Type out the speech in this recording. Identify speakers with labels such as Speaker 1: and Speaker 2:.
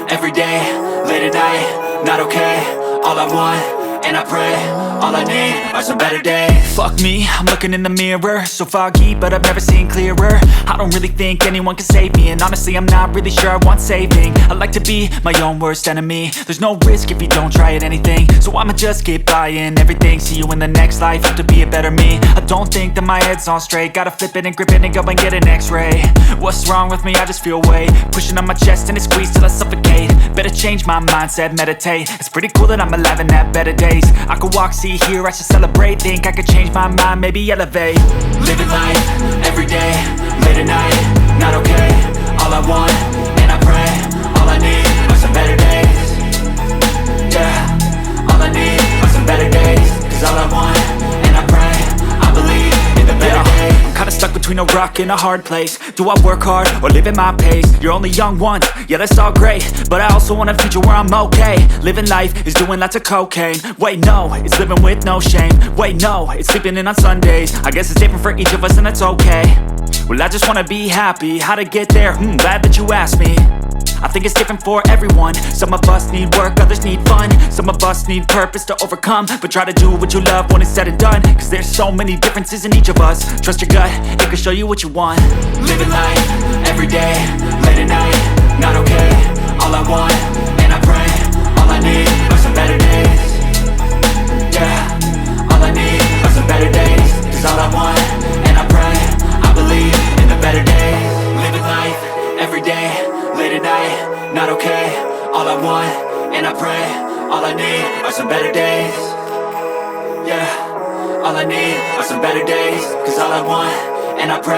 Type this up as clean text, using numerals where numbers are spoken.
Speaker 1: every day, late at night, not okay. All I want, and I pray, all I need are some better days. Fuck me, I'm looking in the mirror, so foggy, but I've never seen clearer. I don't really think anyone can save me, and honestly I'm not really sure I want saving. I like to be my own worst enemy. There's no risk if you don't try at anything, so I'ma just keep buying everything. See you in the next life, have to be a better me. I don't think that my head's on straight, gotta flip it and grip it and go and get an x-ray. What's wrong with me? I just feel weight pushing on my chest and it squeezes till I suffocate. Better change my mindset, meditate. It's pretty cool that I'm alive and have better days. I could walk, see, hear, I should celebrate. Think I could change my mind, maybe elevate. Living life, every day, late at night, not okay. All I want, and I pray, all I need are some better days. Yeah, all I need are some better days. Cause all I want, and I pray, I believe in the better days. I'm kinda stuck between a rock and a hard place. Do I work hard or live at my pace? You're only young once, yeah that's all great, but I also want a future where I'm okay. Living life is doing lots of cocaine. Wait no, it's living with no shame. Wait no, it's sleeping in on Sundays. I guess it's different for each of us and that's okay. Well I just wanna be happy, how to get there? Glad that you asked me. I think it's different for everyone. Some of us need work, others need fun. Some of us need purpose to overcome. But try to do what you love when it's said and done. Cause there's so many differences in each of us. Trust your gut, it can show you what you want. Living life, every day, late at night, not okay. All I want, and I pray, all I need are some better days. Yeah, all I need are some better days. Cause all I want, and I pray, I believe in the better days. Living life, every day, late at night, not okay. All I want, and I pray, all I need are some better days. Yeah, all I need are some better days. Cause all I want, and I pray